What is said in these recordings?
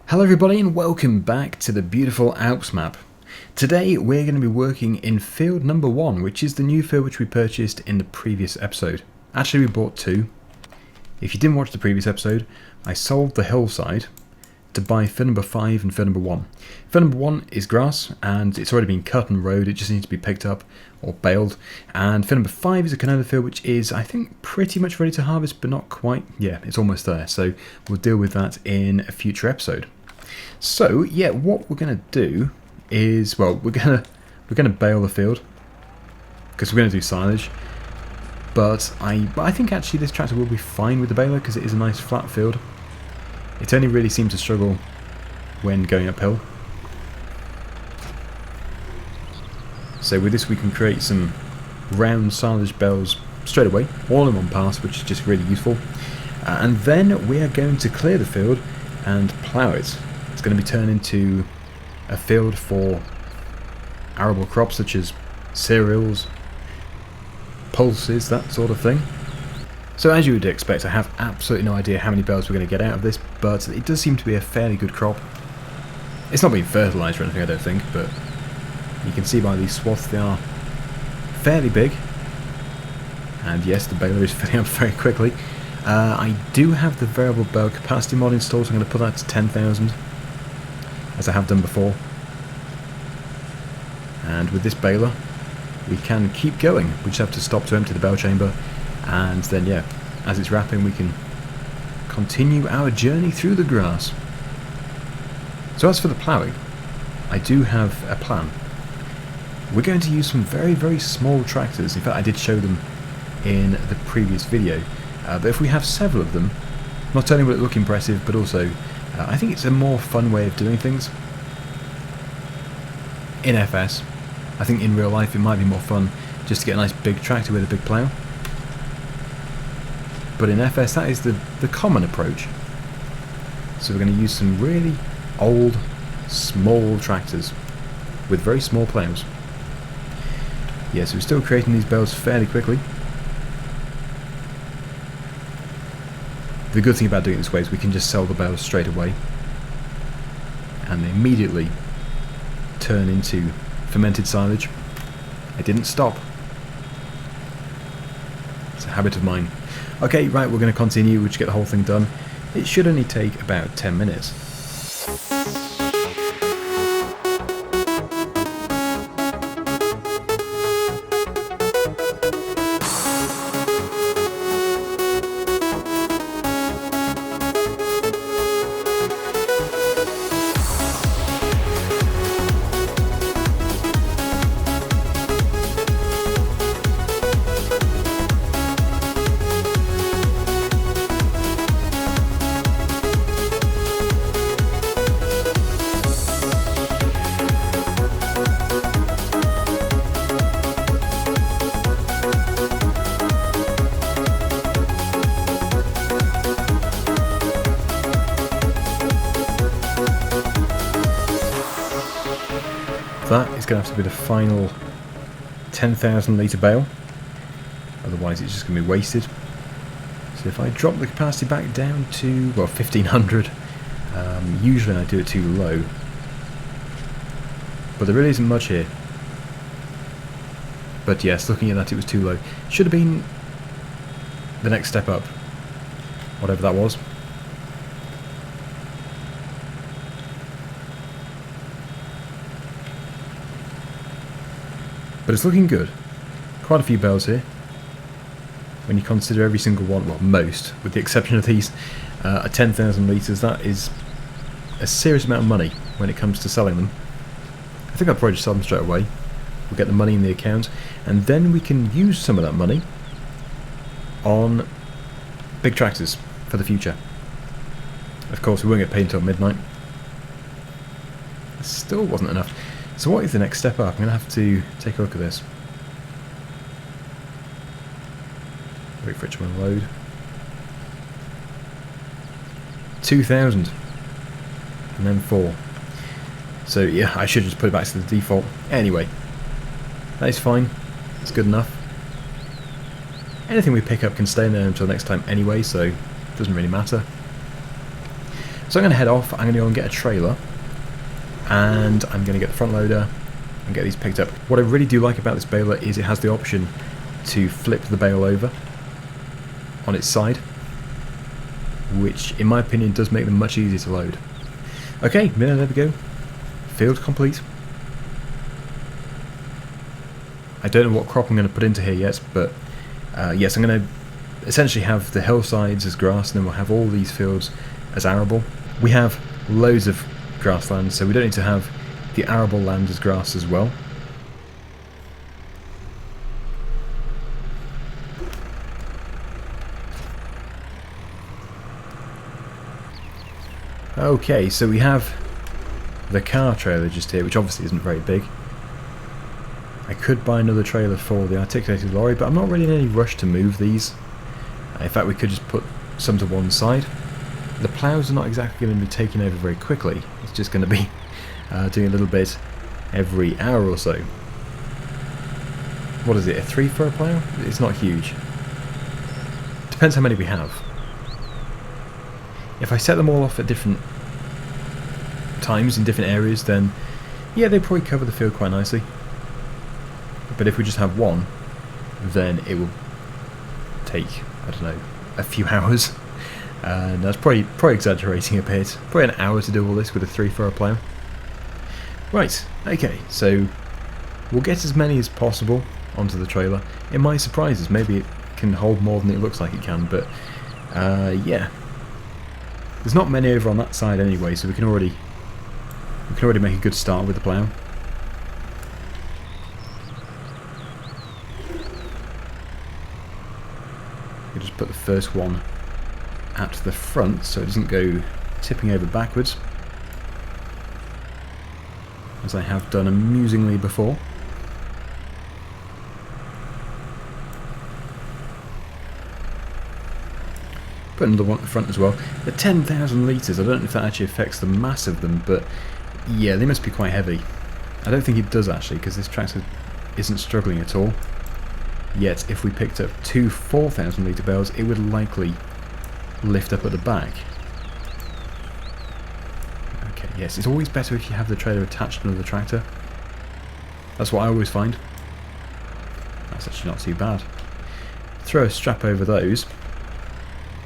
Hello everybody and welcome back to the beautiful Alps map. Today we're going to be working in field number 1, which is the new field which we purchased in the previous episode. Actually we bought 2. If you didn't watch the previous episode, I sold the hillside to buy field number 5 and field number 1. Field number 1 is grass and it's already been cut and rowed, it just needs to be picked up or baled. And field number 5 is a canola field which is, I think, pretty much ready to harvest but not quite. Yeah, it's almost there, so we'll deal with that in a future episode. So yeah, what we're going to do is, well, we're going to bale the field because we're going to do silage. But I think actually this tractor will be fine with the baler because it is a nice flat field. It only really seems to struggle when going uphill. So with this we can create some round silage bales straight away, all in one pass, which is just really useful. And then we are going to clear the field and plough it. It's going to be turned into a field for arable crops such as cereals, pulses, that sort of thing. So as you would expect, I have absolutely no idea how many bales we're going to get out of this, but it does seem to be a fairly good crop. It's not been fertilised or anything, I don't think, but you can see by these swaths they are fairly big. And yes, the baler is filling up very quickly. I do have the variable bale capacity mod installed, so I'm going to put that to 10,000. As I have done before. And with this baler we can keep going. We just have to stop to empty the bale chamber, and then yeah, as it's wrapping we can continue our journey through the grass. So as for the ploughing, I do have a plan. We're going to use some very small tractors. In fact, I did show them in the previous video, but if we have several of them, not only will it look impressive, but also I think it's a more fun way of doing things. In FS, I think in real life it might be more fun just to get a nice big tractor with a big plough. But in FS that is the common approach. So we're going to use some really old, small tractors with very small ploughs. Yeah, so we're still creating these bales fairly quickly. The good thing about doing it this way is we can just sell the bales straight away and they immediately turn into fermented silage. It didn't stop. It's a habit of mine. Okay, right, we're going to continue. We'll just get the whole thing done. It should only take about 10 minutes. That is going to have to be the final 10,000 litre bale, otherwise it's just going to be wasted. So if I drop the capacity back down to, well, 1500, usually I do it too low, but there really isn't much here. But yes, looking at that, it was too low. Should have been the next step up, whatever that was. But it's looking good. Quite a few bales here. When you consider every single one, well, most, with the exception of these, are 10,000 litres. That is a serious amount of money when it comes to selling them. I think I'll probably just sell them straight away. We'll get the money in the account, and then we can use some of that money on big tractors for the future. Of course, we won't get paid until midnight. It still wasn't enough. So what is the next step up? I'm going to have to take a look at this. Wait for it to unload. 2,000. And then 4. So yeah, I should just put it back to the default. Anyway, that is fine. It's good enough. Anything we pick up can stay in there until next time anyway, so it doesn't really matter. So I'm going to head off, I'm going to go and get a trailer, and I'm going to get the front loader and get these picked up. What I really do like about this baler is it has the option to flip the bale over on its side, which in my opinion does make them much easier to load. Okay, there we go. Field complete. I don't know what crop I'm going to put into here yet, but yes, I'm going to essentially have the hillsides as grass, and then we'll have all these fields as arable. We have loads of grasslands, so we don't need to have the arable land as grass as well. Okay, so we have the car trailer just here, which obviously isn't very big. I could buy another trailer for the articulated lorry, but I'm not really in any rush to move these. In fact, we could just put some to one side. The ploughs are not exactly going to be taking over very quickly. It's just going to be doing a little bit every hour or so. What is it, a 3 for a plough? It's not huge. Depends how many we have. If I set them all off at different times in different areas, then yeah, they probably cover the field quite nicely. But if we just have one, then it will take, I don't know, a few hours. And that's probably exaggerating a bit. Probably an hour to do all this with a 3 for a plough. Right, okay, so we'll get as many as possible onto the trailer. It might surprise us, maybe it can hold more than it looks like it can, but yeah. There's not many over on that side anyway, so we can already make a good start with the plough. We just put the first one at the front so it doesn't go tipping over backwards, as I have done amusingly before. Put another one at the front as well. The 10,000 litres, I don't know if that actually affects the mass of them, but yeah, they must be quite heavy. I don't think it does actually, because this tractor isn't struggling at all. Yet, if we picked up two 4,000 litre bales, it would likely lift up at the back. Okay, yes, it's always better if you have the trailer attached to another tractor. That's what I always find. That's actually not too bad. Throw a strap over those,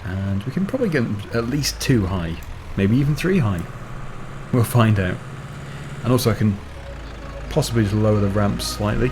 and we can probably get at least 2 high, maybe even 3 high. We'll find out. And also I can possibly just lower the ramps slightly.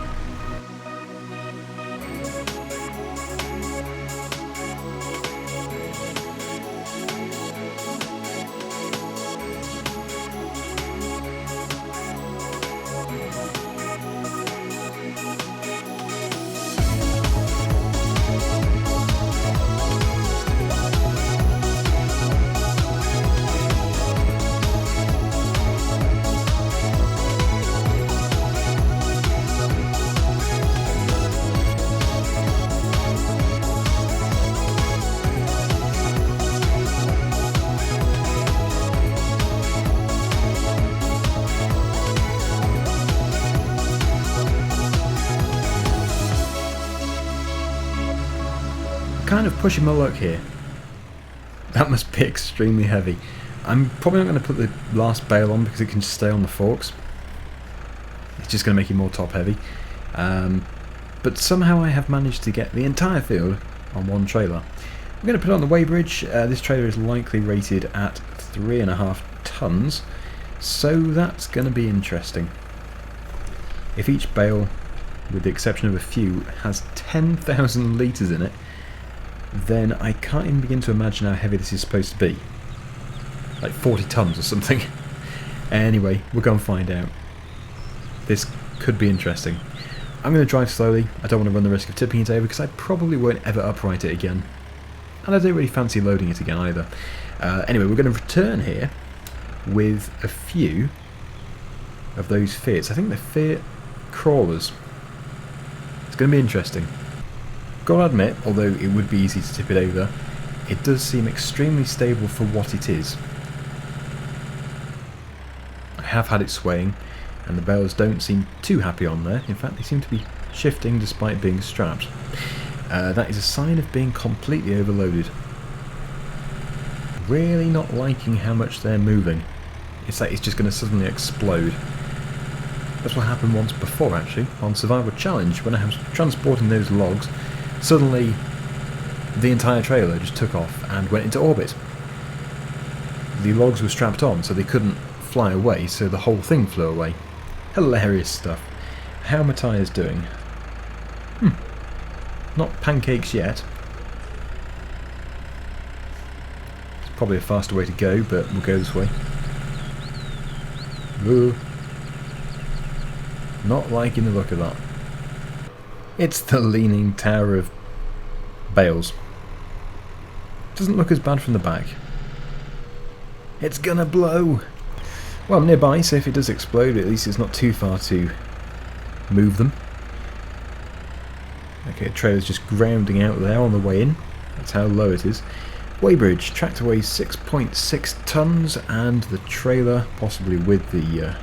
Kind of pushing my luck here. That must be extremely heavy. I'm probably not going to put the last bale on because it can just stay on the forks. It's just going to make it more top heavy. But somehow I have managed to get the entire field on one trailer. I'm going to put it on the weighbridge. This trailer is likely rated at 3.5 tons, so that's going to be interesting. If each bale, with the exception of a few, has 10,000 litres in it, then I can't even begin to imagine how heavy this is supposed to be. Like 40 tons or something. Anyway, we'll go and find out. This could be interesting. I'm going to drive slowly. I don't want to run the risk of tipping it over because I probably won't ever upright it again. And I don't really fancy loading it again either. Anyway, we're going to return here with a few of those Fiats. I think they're Fiat crawlers. It's going to be interesting. Gotta admit, although it would be easy to tip it over, it does seem extremely stable for what it is. I have had it swaying, and the bales don't seem too happy on there. In fact, they seem to be shifting despite being strapped. That is a sign of being completely overloaded. really not liking how much they're moving. It's like it's just going to suddenly explode. That's what happened once before, actually, on Survival Challenge, when I was transporting those logs. Suddenly, the entire trailer just took off and went into orbit. The logs were strapped on, so they couldn't fly away, so the whole thing flew away. Hilarious stuff. How are my tyres doing? Not pancakes yet. It's probably a faster way to go, but we'll go this way. Ooh. Not liking the look of that. It's the Leaning Tower of Bales. Doesn't look as bad from the back. It's gonna blow! Well, I'm nearby, so if it does explode, at least it's not too far to move them. Okay, the trailer's just grounding out there on the way in. That's how low it is. Weighbridge, tractor weighs 6.6 tons, and the trailer, possibly with the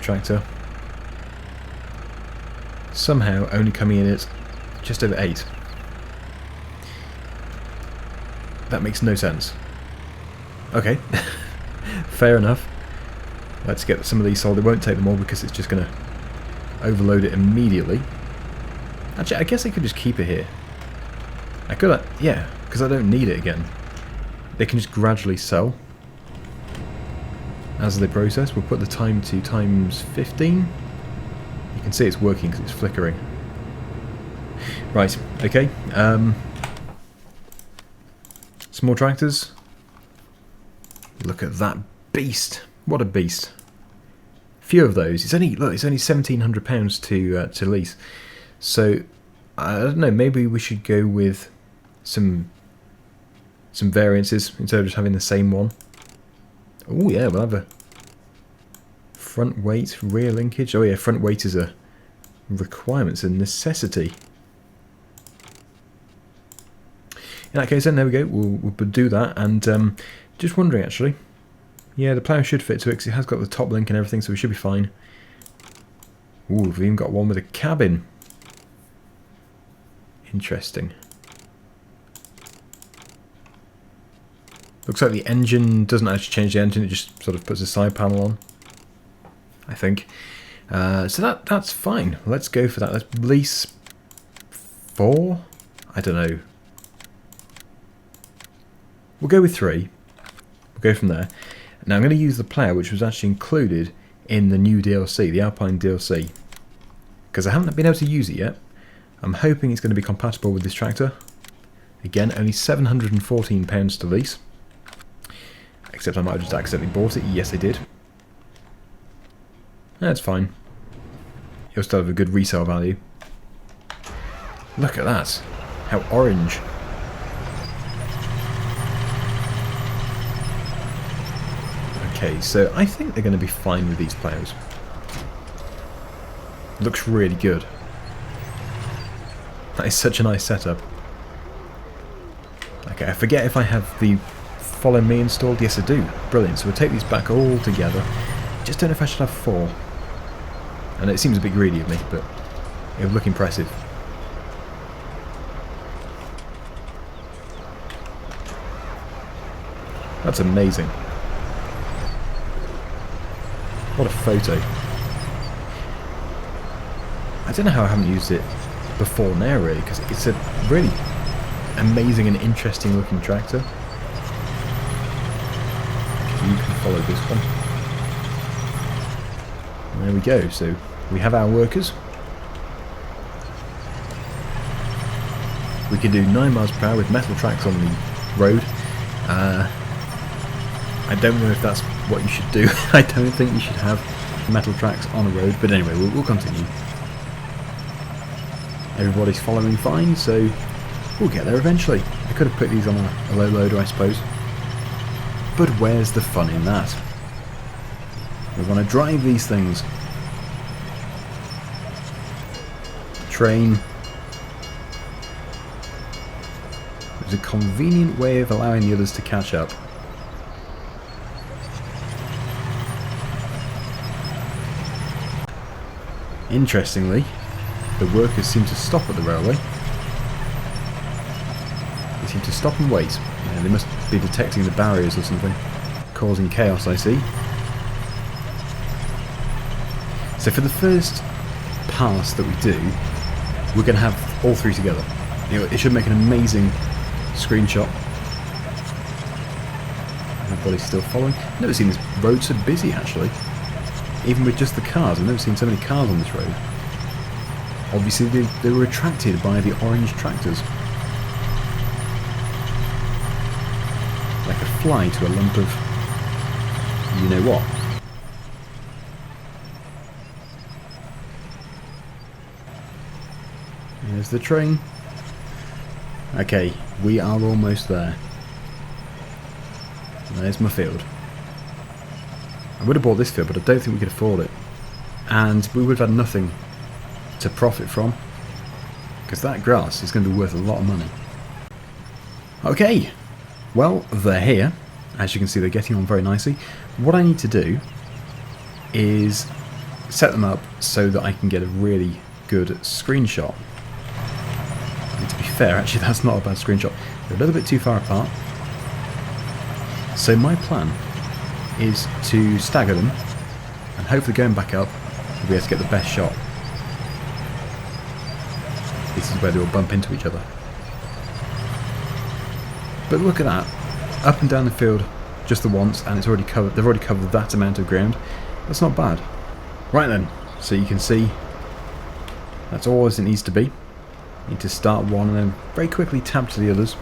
tractor, somehow only coming in at just over 8. That makes no sense. Okay, fair enough. Let's get some of these sold. It won't take them all because it's just going to overload it immediately. Actually, I guess I could just keep it here. I could, yeah, because I don't need it again. They can just gradually sell as they process. We'll put the time to times 15. You can see it's working because it's flickering. Right, okay. Some more tractors. Look at that beast! What a beast! Few of those. It's only look. It's only £1,700 to lease. So I don't know. Maybe we should go with some variances instead of just having the same one. Oh yeah, we'll have a front weight, rear linkage. Oh yeah, front weight is a requirement, it's a necessity. In that case then, there we go, we'll do that. And just wondering actually, yeah, the plough should fit to it because it has got the top link and everything, so we should be fine. Ooh, we've even got one with a cabin. Interesting. Looks like the engine doesn't actually change the engine, it just sort of puts a side panel on, I think. So that's fine. Let's go for that. Let's lease 4? I don't know. We'll go with 3. We'll go from there. Now I'm going to use the plough, which was actually included in the new DLC, the Alpine DLC. Because I haven't been able to use it yet. I'm hoping it's going to be compatible with this tractor. Again, only £714 to lease. Except I might have just accidentally bought it. Yes, I did. That's fine. You'll still have a good resale value. Look at that. How orange. Okay, so I think they're going to be fine with these ploughs. Looks really good. That is such a nice setup. Okay, I forget if I have the Follow Me installed. Yes, I do. Brilliant. So we'll take these back all together. Just don't know if I should have 4. And it seems a bit greedy of me, but it would look impressive. That's amazing. What a photo. I don't know how I haven't used it before now, really, because it's a really amazing and interesting looking tractor. You can follow this one. And there we go. So we have our workers. We can do 9 miles per hour with metal tracks on the road. I don't know if that's what you should do. I don't think you should have metal tracks on a road, but anyway, we'll continue. Everybody's following fine, so we'll get there eventually. I could have put these on a low loader, I suppose. But where's the fun in that? We want to drive these things. Train. There's a convenient way of allowing the others to catch up. Interestingly, the workers seem to stop at the railway. They They seem to stop and wait. Yeah, they must be detecting the barriers or something, causing chaos, I see. So for the first pass that we do, we're going to have all three together. You know, it should make an amazing screenshot. Everybody's still following. I've never seen this road so busy, actually. Even with just the cars, I've never seen so many cars on this road. Obviously, they were attracted by the orange tractors. Like a fly to a lump of you know what. There's the train. Okay, we are almost there. There's my field. I would have bought this field, but I don't think we could afford it. And we would have had nothing to profit from, because that grass is going to be worth a lot of money. Okay, well, they're here. As you can see, they're getting on very nicely. What I need to do is set them up so that I can get a really good screenshot. And to be fair, actually, that's not a bad screenshot. They're a little bit too far apart. So my plan is to stagger them, and hopefully going back up, we'll be able to get the best shot. This is where they all bump into each other. But look at that, up and down the field just the once, and it's already covered. They've already covered that amount of ground. That's not bad. Right then, so you can see that's all as it needs to be. You need to start one and then very quickly tab to the others.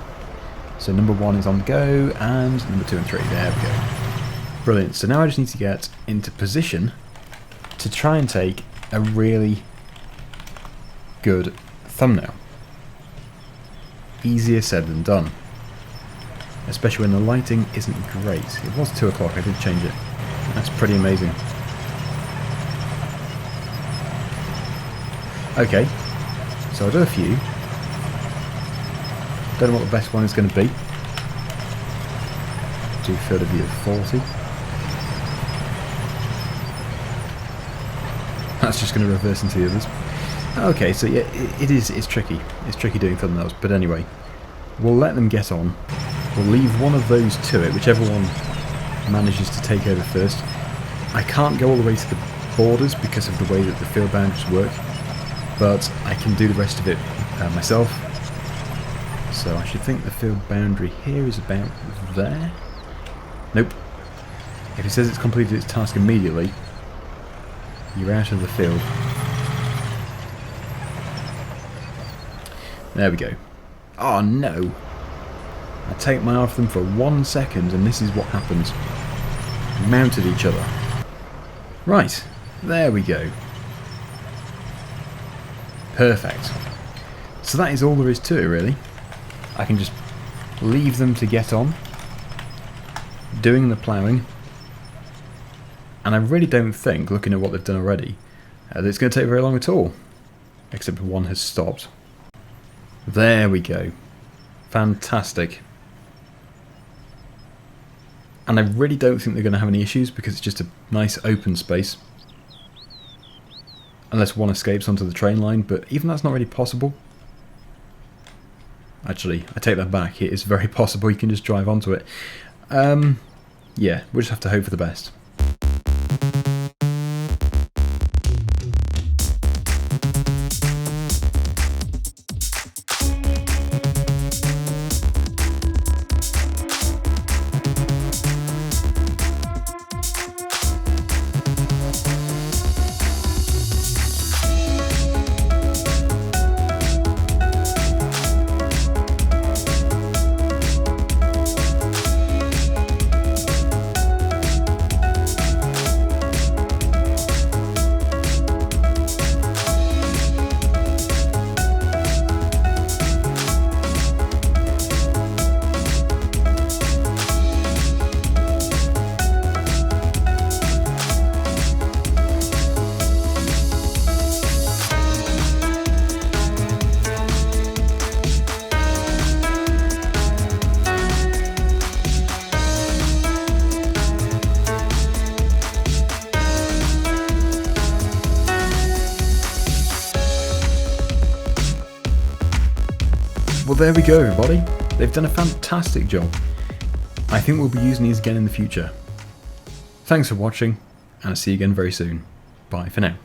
So number 1 is on the go, and number 2 and 3. There we go. Brilliant. So now I just need to get into position to try and take a really good thumbnail. Easier said than done. Especially when the lighting isn't great. It was 2 o'clock, I did change it. That's pretty amazing. Okay, so I'll do a few. Don't know what the best one is going to be. Do field of view of 40. That's just going to reverse into the others. Okay, so yeah, it's tricky. It's tricky doing thumbnails, but anyway, we'll let them get on. We'll leave one of those to it, whichever one manages to take over first. I can't go all the way to the borders because of the way that the field boundaries work, but I can do the rest of it myself. So I should think the field boundary here is about there. Nope. If it says it's completed its task immediately, you're out of the field. There we go. Oh no! I take my eye off them for 1 second and this is what happens. Mounted each other. Right, there we go. Perfect. So that is all there is to it, really. I can just leave them to get on doing the ploughing, and I really don't think, looking at what they've done already, that it's going to take very long at all, except one has stopped. There we go. Fantastic. And I really don't think they're going to have any issues because it's just a nice open space, unless one escapes onto the train line, but even that's not really possible. Actually, I take that back. It is very possible you can just drive onto it. Yeah, we'll just have to hope for the best. Well, there we go, everybody. They've done a fantastic job. I think we'll be using these again in the future. Thanks for watching, and I'll see you again very soon. Bye for now.